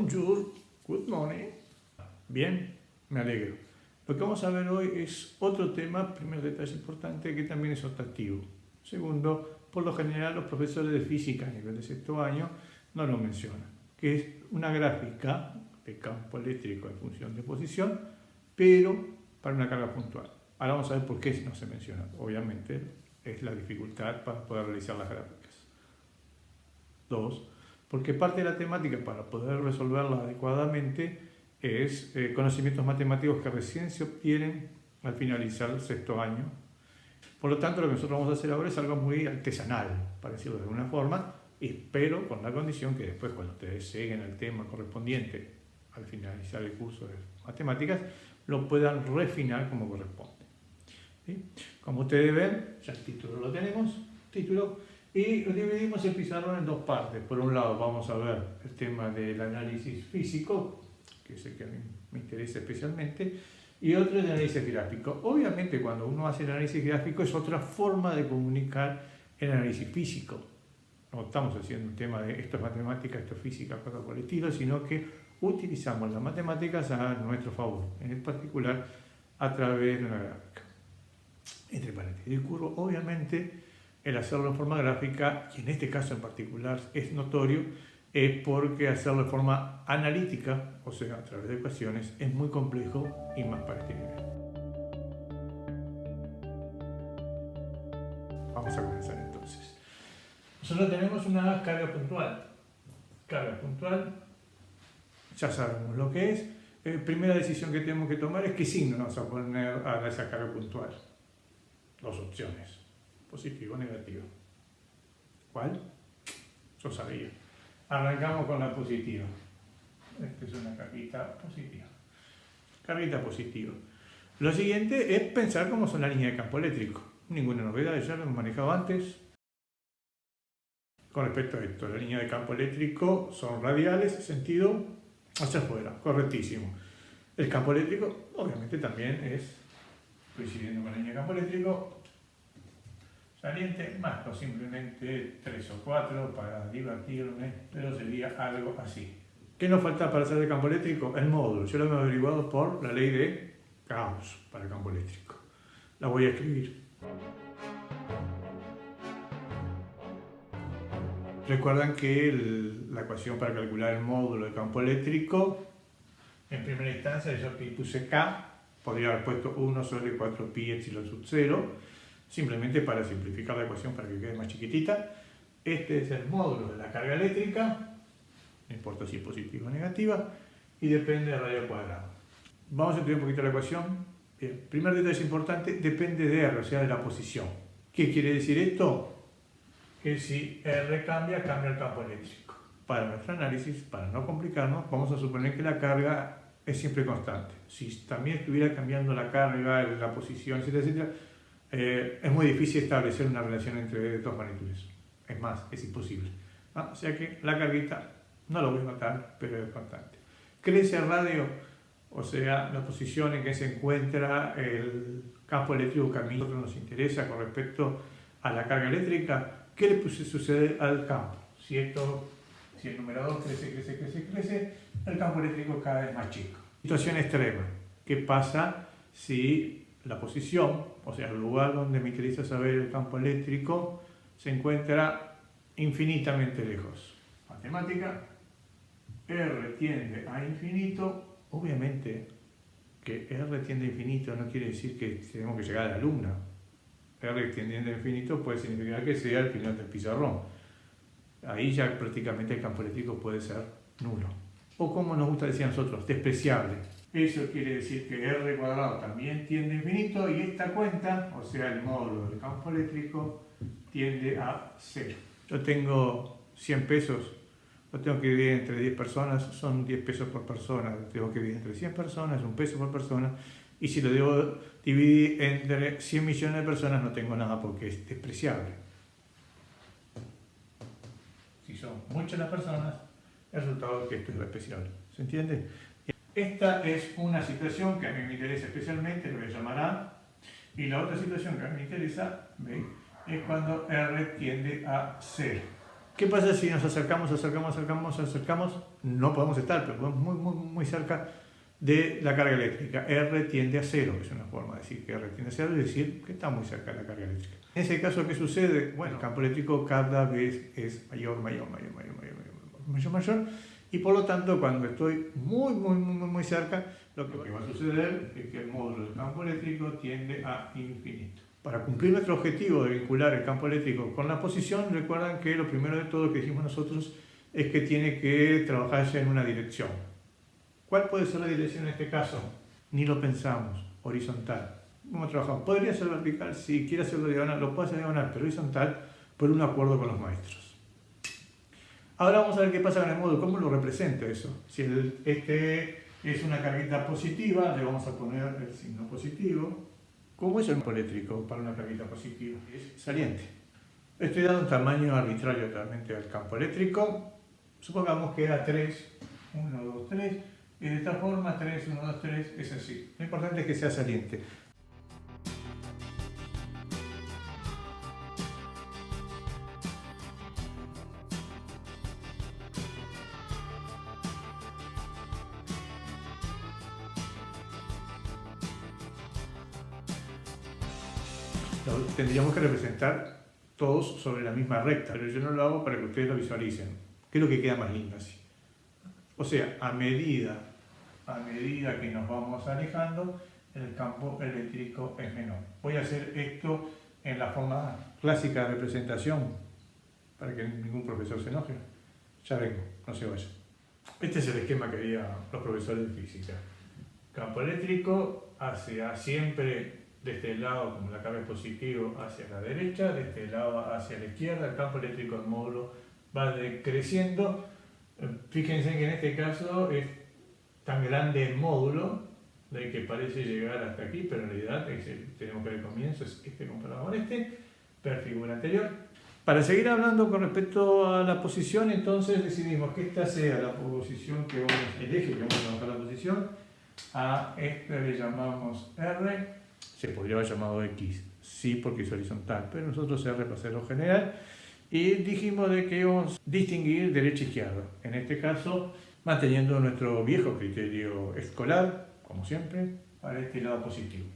Bonjour, good morning. Bien, me alegro. Lo que vamos a ver hoy es otro tema, primer detalle importante, que también es optativo. Segundo, por lo general los profesores de física a nivel de sexto año no lo mencionan, que es una gráfica de campo eléctrico en función de posición, pero para una carga puntual. Ahora vamos a ver por qué no se menciona. Obviamente es la dificultad para poder realizar las gráficas. Dos, porque parte de la temática para poder resolverla adecuadamente es conocimientos matemáticos que recién se obtienen al finalizar el sexto año. Por lo tanto, lo que nosotros vamos a hacer ahora es algo muy artesanal, para decirlo de alguna forma, pero con la condición que después, cuando ustedes lleguen al tema correspondiente al finalizar el curso de matemáticas, lo puedan refinar como corresponde. ¿Sí? Como ustedes ven, ya el título lo tenemos, y dividimos el pizarrón en dos partes. Por un lado vamos a ver el tema del análisis físico, que es el que a mí me interesa especialmente, y otro el análisis gráfico. Obviamente cuando uno hace el análisis gráfico es otra forma de comunicar el análisis físico. No estamos haciendo un tema de esto es matemática, esto es física, cosas por el estilo, sino que utilizamos las matemáticas a nuestro favor, en particular a través de una gráfica. Entre paréntesis, el curvo, obviamente, el hacerlo de forma gráfica, y en este caso en particular es notorio, es porque hacerlo de forma analítica, o sea, a través de ecuaciones, es muy complejo y más para este nivel. Vamos a comenzar entonces. Nosotros tenemos una carga puntual. Carga puntual, ya sabemos lo que es. Primera decisión que tenemos que tomar es qué signo vamos a poner a esa carga puntual. Dos opciones, positivo o negativo. ¿Cuál? Yo sabía. Arrancamos con la positiva. Esta es una carguita positiva. Carguita positiva. Lo siguiente es pensar cómo son las líneas de campo eléctrico. Ninguna novedad, ya lo hemos manejado antes. Con respecto a esto, las líneas de campo eléctrico son radiales, sentido hacia afuera, correctísimo. El campo eléctrico, obviamente, también es, coincidiendo con la línea de campo eléctrico, saliente, más o simplemente 3 o 4 para divertirme, pero sería algo así. ¿Qué nos falta para hacer de campo eléctrico? El módulo. Yo lo hemos averiguado por la ley de Gauss para el campo eléctrico. La voy a escribir. Recuerdan que la ecuación para calcular el módulo de campo eléctrico, en primera instancia yo aquí puse K, podría haber puesto 1 sobre 4 pi epsilon sub 0, simplemente para simplificar la ecuación para que quede más chiquitita. Este es el módulo de la carga eléctrica, no importa si es positiva o negativa, y depende del radio al cuadrado. Vamos a estudiar un poquito la ecuación. Bien, primer detalle importante, depende de R, o sea, de la posición. ¿Qué quiere decir esto? Que si R cambia el campo eléctrico. Para nuestro análisis, para no complicarnos, vamos a suponer que la carga es siempre constante. Si también estuviera cambiando la carga, la posición, etcétera, etcétera, es muy difícil establecer una relación entre dos magnitudes. Es más, es imposible. ¿No? O sea que la carguita no lo voy a notar, pero es constante. Crece el radio, o sea, la posición en que se encuentra el campo eléctrico que a nosotros nos interesa con respecto a la carga eléctrica. ¿Qué le sucede al campo? Si el numerador crece, el campo eléctrico cada vez más chico. Situación extrema. ¿Qué pasa si la posición, o sea, el lugar donde me interesa saber el campo eléctrico, se encuentra infinitamente lejos? Matemática, R tiende a infinito. Obviamente que R tiende a infinito no quiere decir que tenemos que llegar a la luna. R tendiendo a infinito puede significar que sea el final del pizarrón. Ahí ya prácticamente el campo eléctrico puede ser nulo. O como nos gusta decir a nosotros, despreciable. Eso quiere decir que R cuadrado también tiende a infinito y esta cuenta, o sea el módulo del campo eléctrico, tiende a 0. Yo tengo 100 pesos, lo tengo que dividir entre 10 personas, son 10 pesos por persona. Lo tengo que dividir entre 100 personas, 1 peso por persona. Y si lo debo dividir entre 100 millones de personas, no tengo nada porque es despreciable. Si son muchas las personas, el resultado es que esto es despreciable. ¿Se entiende? Esta es una situación que a mí me interesa especialmente, lo voy a llamar A. Y la otra situación que a mí me interesa, ¿ve?, es cuando R tiende a 0. ¿Qué pasa si nos acercamos? No podemos estar, pero podemos muy cerca de la carga eléctrica. R tiende a cero, es una forma de decir que R tiende a cero, es decir, que está muy cerca de la carga eléctrica. En ese caso, ¿qué sucede? Bueno, el campo eléctrico cada vez es mayor, y por lo tanto, cuando estoy muy cerca, lo que va a suceder es que el módulo del campo eléctrico tiende a infinito. Para cumplir nuestro objetivo de vincular el campo eléctrico con la posición, recuerdan que lo primero de todo que dijimos nosotros es que tiene que trabajarse en una dirección. ¿Cuál puede ser la dirección en este caso? Ni lo pensamos, horizontal. ¿Cómo trabajamos? ¿Podría ser vertical? Si quiere hacerlo diagonal, lo puede hacer diagonal, pero horizontal por un acuerdo con los maestros. Ahora vamos a ver qué pasa con el módulo, cómo lo represento eso. Si este es una carguita positiva, le vamos a poner el signo positivo. ¿Cómo es el campo eléctrico para una carguita positiva? Es saliente. Estoy dando un tamaño arbitrario totalmente al campo eléctrico. Supongamos que era 3, 1, 2, 3. Y de esta forma, 3, 1, 2, 3, es así. Lo importante es que sea saliente. Tendríamos que representar todos sobre la misma recta, pero yo no lo hago para que ustedes lo visualicen. ¿Qué es lo que queda más lindo así? O sea, a medida que nos vamos alejando, el campo eléctrico es menor. Voy a hacer esto en la forma clásica de representación, para que ningún profesor se enoje. Ya vengo, no se vaya. Este es el esquema que harían los profesores de física. Campo eléctrico hacia siempre de este lado, como la carga es positivo, hacia la derecha, de este lado hacia la izquierda. El campo eléctrico del módulo va decreciendo. Fíjense que en este caso es tan grande el módulo de que parece llegar hasta aquí, pero en realidad tenemos que ver el comienzo, es este comparado con este, perfigura anterior. Para seguir hablando con respecto a la posición, entonces decidimos que esta sea la posición el eje que vamos a trabajar la posición. A este le llamamos R. Se podría haber llamado X, sí, porque es horizontal, pero nosotros R para hacerlo general. Y dijimos de que íbamos a distinguir derecha e izquierda. En este caso, manteniendo nuestro viejo criterio escolar, como siempre, para este lado positivo.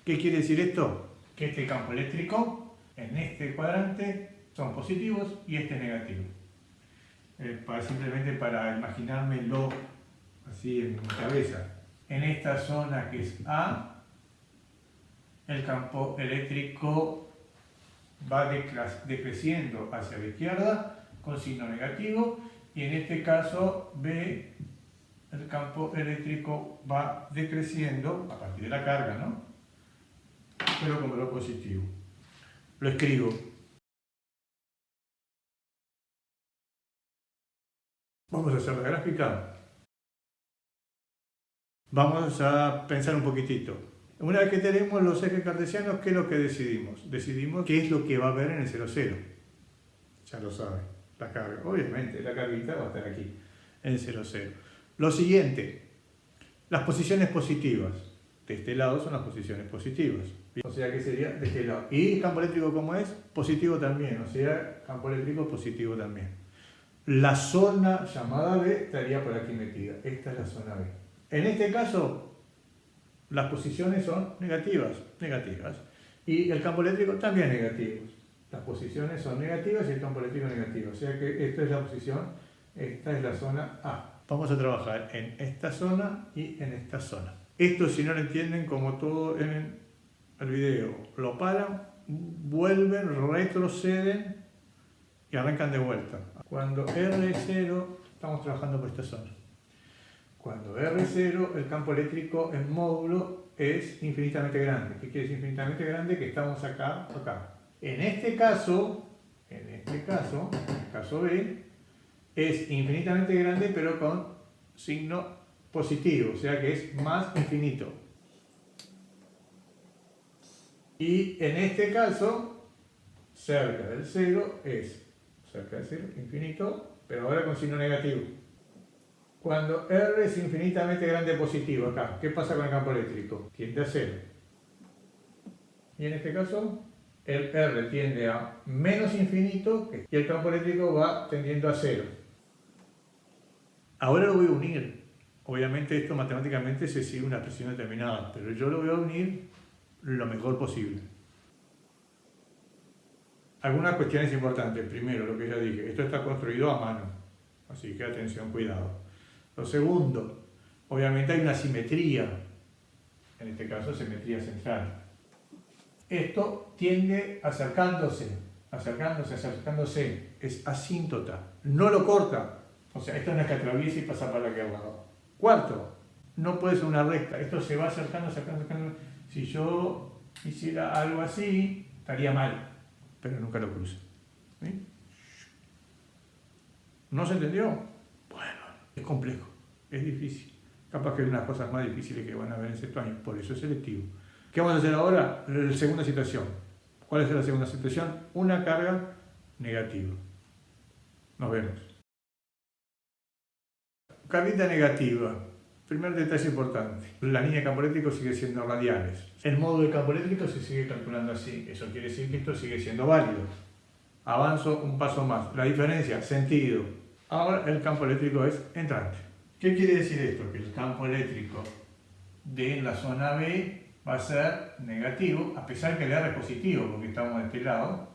¿Qué quiere decir esto? Que este campo eléctrico, en este cuadrante, son positivos y este es negativo. Simplemente para imaginármelo así en mi cabeza. En esta zona que es A, el campo eléctrico va decreciendo hacia la izquierda con signo negativo, y en este caso B, el campo eléctrico va decreciendo a partir de la carga, ¿no? Pero como lo positivo. Lo escribo. Vamos a hacer la gráfica. Vamos a pensar un poquitito. Una vez que tenemos los ejes cartesianos, ¿qué es lo que decidimos? Decidimos qué es lo que va a haber en el 0, 0. Ya lo saben, la carga. Obviamente, la carguita va a estar aquí, en el 0, 0. Lo siguiente, las posiciones positivas. De este lado son las posiciones positivas. O sea, ¿qué sería? De este lado. Y el campo eléctrico, ¿cómo es? Positivo también. O sea, campo eléctrico positivo también. La zona llamada B estaría por aquí metida. Esta es la zona B. En este caso, las posiciones son negativas. Y el campo eléctrico también negativo. Las posiciones son negativas y el campo eléctrico negativo. O sea que esta es la posición, esta es la zona A. Vamos a trabajar en esta zona y en esta zona. Esto, si no lo entienden, como todo en el video, lo paran, vuelven, retroceden y arrancan de vuelta. Cuando R es 0, estamos trabajando por esta zona. Cuando R es 0, el campo eléctrico en módulo es infinitamente grande. ¿Qué quiere decir infinitamente grande? Que estamos acá. En este caso, el caso B, es infinitamente grande, pero con signo positivo, o sea que es más infinito. Y en este caso, cerca del 0 es cerca del 0, infinito, pero ahora con signo negativo. Cuando R es infinitamente grande positivo, acá, ¿qué pasa con el campo eléctrico? Tiende a 0. Y en este caso, el R tiende a menos infinito y el campo eléctrico va tendiendo a cero. Ahora lo voy a unir. Obviamente esto matemáticamente se sigue una expresión determinada, pero yo lo voy a unir lo mejor posible. Algunas cuestiones importantes. Primero, lo que ya dije, esto está construido a mano, así que atención, cuidado. Lo segundo, obviamente hay una simetría, en este caso simetría central. Esto tiende acercándose, es asíntota, no lo corta. O sea, esto no es que atraviese y pasa para aquel lado. Cuarto, no puede ser una recta, esto se va acercando. Si yo hiciera algo así, estaría mal, pero nunca lo cruzo. ¿Sí? ¿No se entendió? Bueno, es complejo, es difícil. Capaz que hay unas cosas más difíciles que van a ver en sexto año, por eso es selectivo. ¿Qué vamos a hacer ahora? La segunda situación. ¿Cuál es la segunda situación? Una carga negativa. Nos vemos. Carguita negativa. Primer detalle importante. La línea de campo eléctrico sigue siendo radiales. El módulo de campo eléctrico se sigue calculando así. Eso quiere decir que esto sigue siendo válido. Avanzo un paso más. La diferencia, sentido. Ahora el campo eléctrico es entrante. ¿Qué quiere decir esto? Que el campo eléctrico de la zona B va a ser negativo, a pesar que el R es positivo, porque estamos de este lado.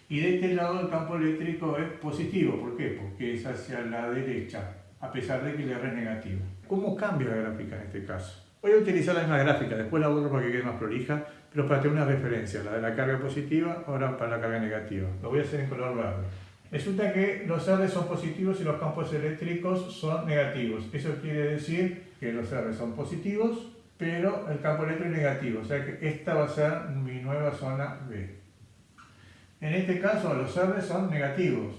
Y de este lado el campo eléctrico es positivo. ¿Por qué? Porque es hacia la derecha, a pesar de que el R es negativo. ¿Cómo cambia la gráfica en este caso? Voy a utilizar la misma gráfica, después la borro para que quede más prolija, pero para tener una referencia, la de la carga positiva, ahora para la carga negativa. Lo voy a hacer en color verde. Resulta que los R son positivos y los campos eléctricos son negativos. Eso quiere decir que los R son positivos, pero el campo eléctrico es negativo. O sea que esta va a ser mi nueva zona B. En este caso los R son negativos,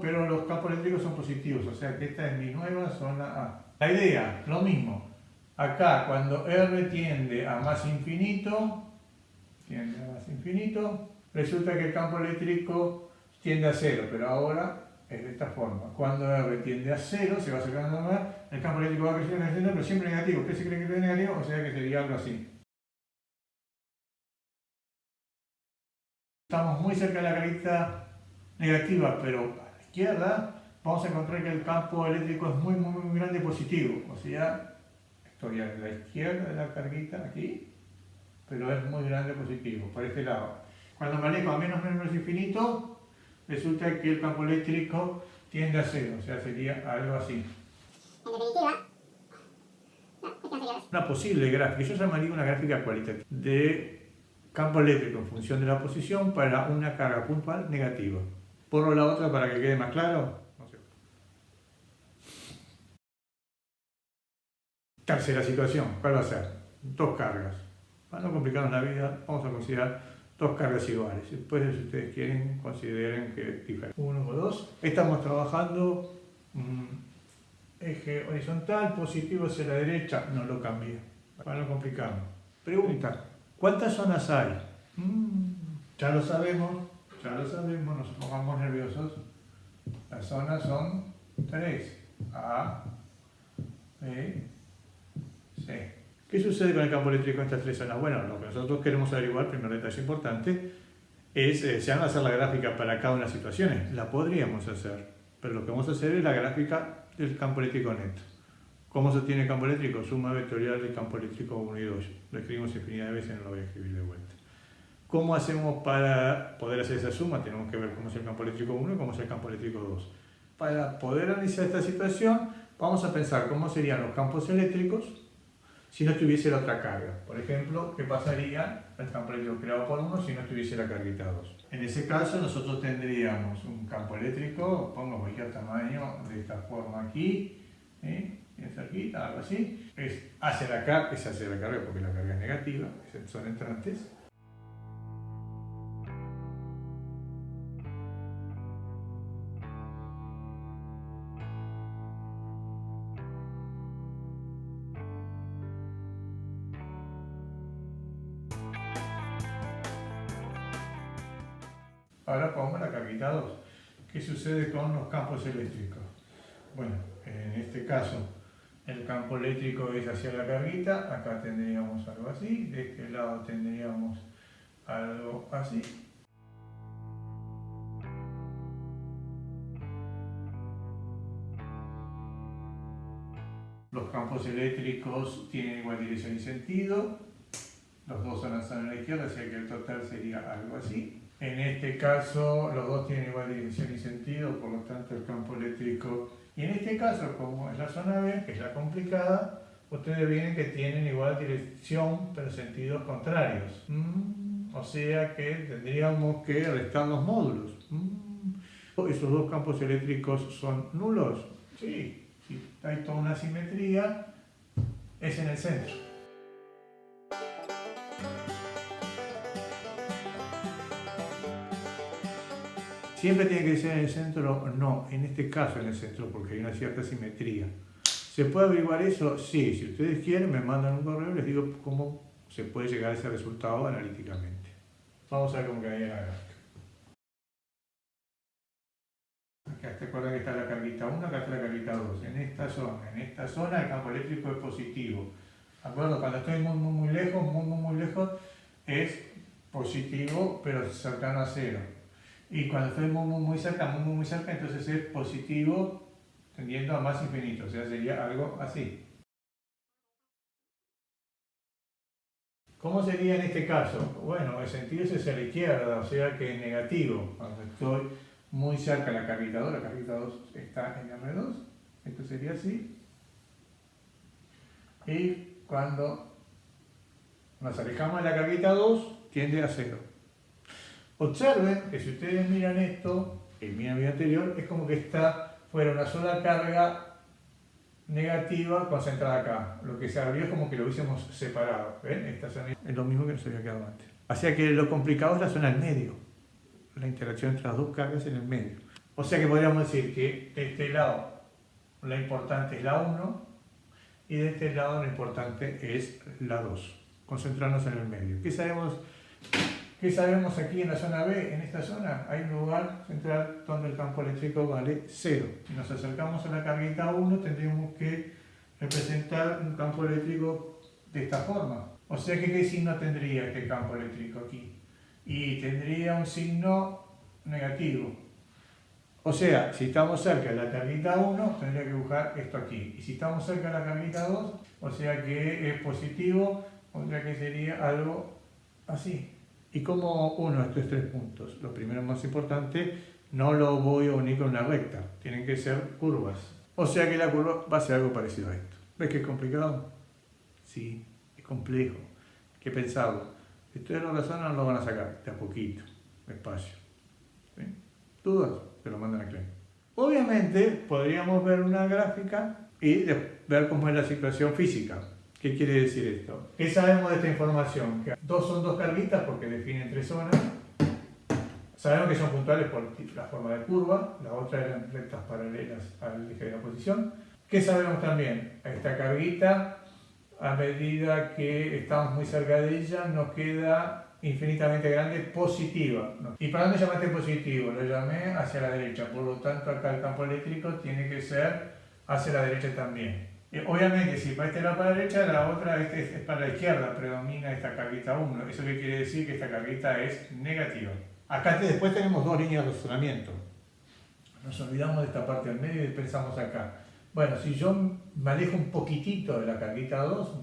pero los campos eléctricos son positivos. O sea que esta es mi nueva zona A. La idea, lo mismo. Acá cuando R tiende a más infinito, resulta que el campo eléctrico tiende a cero, pero ahora es de esta forma. Cuando R tiende a cero, se va acercando más, el campo eléctrico va creciendo, pero siempre negativo. ¿Usted se cree que es negativo? O sea que sería algo así. Estamos muy cerca de la carita negativa, pero a la izquierda vamos a encontrar que el campo eléctrico es muy grande positivo. O sea, estoy a la izquierda de la carguita aquí, pero es muy grande positivo, por este lado. Cuando me alejo a menos infinito, resulta que el campo eléctrico tiende a cero, o sea, sería algo así. En definitiva, una posible gráfica, yo llamaría una gráfica cualitativa de campo eléctrico en función de la posición para una carga puntual negativa. ¿Borro la otra para que quede más claro? No sé. Tercera situación, ¿cuál va a ser? Dos cargas. Para no complicarnos la vida, vamos a considerar dos cargas iguales. Después, si ustedes quieren, consideren que es diferente. 1 o 2. Estamos trabajando eje horizontal, positivo hacia la derecha, no lo cambié. Para no complicarnos. Pregunta. ¿Cuántas zonas hay? Ya lo sabemos, no nos pongamos nerviosos. Las zonas son 3. A, B, C. ¿Qué sucede con el campo eléctrico en estas tres zonas? Bueno, lo que nosotros queremos averiguar, primer detalle importante, es, ¿se van a hacer la gráfica para cada una de las situaciones? La podríamos hacer, pero lo que vamos a hacer es la gráfica del campo eléctrico neto. ¿Cómo se obtiene el campo eléctrico? Suma vectorial del campo eléctrico 1 y 2. Lo escribimos infinidad de veces, no lo voy a escribir de vuelta. ¿Cómo hacemos para poder hacer esa suma? Tenemos que ver cómo es el campo eléctrico 1 y cómo es el campo eléctrico 2. Para poder analizar esta situación, vamos a pensar cómo serían los campos eléctricos si no estuviese la otra carga. Por ejemplo, ¿qué pasaría el campo eléctrico creado por 1 si no estuviese la carguita 2? En ese caso, nosotros tendríamos un campo eléctrico, pongo cualquier tamaño, de esta forma aquí, bien cerquita, algo así, es hacia la carga porque la carga es negativa, son entrantes. Ahora pongo la carguita 2. ¿Qué sucede con los campos eléctricos? Bueno, en este caso, el campo eléctrico es hacia la carguita, acá tendríamos algo así, de este lado tendríamos algo así. Los campos eléctricos tienen igual dirección y sentido. Los dos son lanzados a la izquierda, así que el total sería algo así. En este caso, los dos tienen igual dirección y sentido, por lo tanto el campo eléctrico... Y en este caso, como es la zona B, que es la complicada, ustedes ven que tienen igual dirección, pero sentidos contrarios. O sea que tendríamos que restar los módulos. ¿Esos dos campos eléctricos son nulos? Sí. Si hay toda una simetría, es en el centro. ¿Siempre tiene que ser en el centro? No, en este caso en el centro, porque hay una cierta simetría. ¿Se puede averiguar eso? Sí, si ustedes quieren me mandan un correo y les digo cómo se puede llegar a ese resultado analíticamente. Vamos a ver cómo quedaría la gráfica. Acá te acuerdas que está la carguita 1, acá está la carguita 2. En esta zona el campo eléctrico es positivo. ¿De acuerdo? Cuando estoy muy lejos, es positivo, pero cercano a 0. Y cuando estoy muy cerca, entonces es positivo tendiendo a más infinito, o sea, sería algo así. ¿Cómo sería en este caso? Bueno, el sentido es hacia la izquierda, o sea que es negativo. Cuando estoy muy cerca de la carguita 2 está en R2, esto sería así. Y cuando nos alejamos de la carguita 2, tiende a 0. Observen que si ustedes miran esto, el video anterior, es como que está fuera una sola carga negativa concentrada acá. Lo que se abrió es como que lo hubiésemos separado. ¿Ven? Esta zona es lo mismo que nos había quedado antes. O sea que lo complicado es la zona del medio. La interacción entre las dos cargas en el medio. O sea que podríamos decir que de este lado la importante es la 1 y de este lado lo importante es la 2. Concentrarnos en el medio. ¿Qué sabemos aquí en la zona B? En esta zona hay un lugar central donde el campo eléctrico vale 0. Si nos acercamos a la carguita 1, tendríamos que representar un campo eléctrico de esta forma. O sea que ¿qué signo tendría este campo eléctrico aquí? Y tendría un signo negativo. O sea, si estamos cerca de la carguita 1, tendría que dibujar esto aquí. Y si estamos cerca de la carguita 2, o sea que es positivo, o sea que sería algo así. ¿Y cómo uno estos 3 puntos? Lo primero más importante, no lo voy a unir con una recta, tienen que ser curvas. O sea que la curva va a ser algo parecido a esto. ¿Ves que es complicado? Sí, es complejo. Hay que pensarlo. Si ustedes lo razonan, lo van a sacar de a poquito, despacio. ¿Sí? ¿Dudas? Te lo mandan aquí. Obviamente podríamos ver una gráfica y ver cómo es la situación física. ¿Qué quiere decir esto? ¿Qué sabemos de esta información? Que son dos carguitas porque definen 3 zonas. Sabemos que son puntuales por la forma de curva, la otra eran rectas paralelas al eje de la posición. ¿Qué sabemos también? Esta carguita, a medida que estamos muy cerca de ella, nos queda infinitamente grande positiva. ¿Y para dónde llamaste positivo? Lo llamé hacia la derecha, por lo tanto acá el campo eléctrico tiene que ser hacia la derecha también. Obviamente, si para este lado para la derecha, la otra es para la izquierda, predomina esta carguita 1. ¿Eso qué quiere decir? Que esta carguita es negativa. Acá después tenemos 2 líneas de razonamiento. Nos olvidamos de esta parte del medio y pensamos acá. Bueno, si yo me alejo un poquitito de la carguita 2,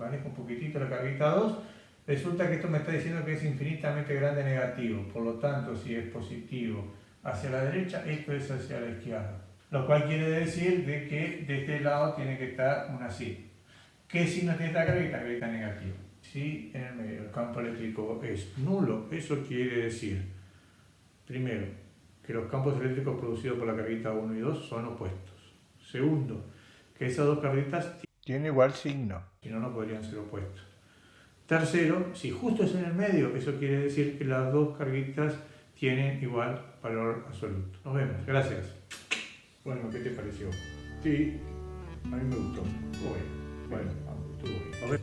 resulta que esto me está diciendo que es infinitamente grande negativo. Por lo tanto, si es positivo hacia la derecha, esto es hacia la izquierda. Lo cual quiere decir de que de este lado tiene que estar una así. ¿Qué signo tiene esta carguita? Carguita negativa. Si en el medio el campo eléctrico es nulo, eso quiere decir, primero, que los campos eléctricos producidos por la carguita 1 y 2 son opuestos. Segundo, que esas dos carguitas tienen igual signo, si no, no podrían ser opuestos. Tercero, si justo es en el medio, eso quiere decir que las dos carguitas tienen igual valor absoluto. Nos vemos, gracias. Bueno, ¿qué te pareció? Sí, a mí me gustó. Bueno, estuvo bien. A ver.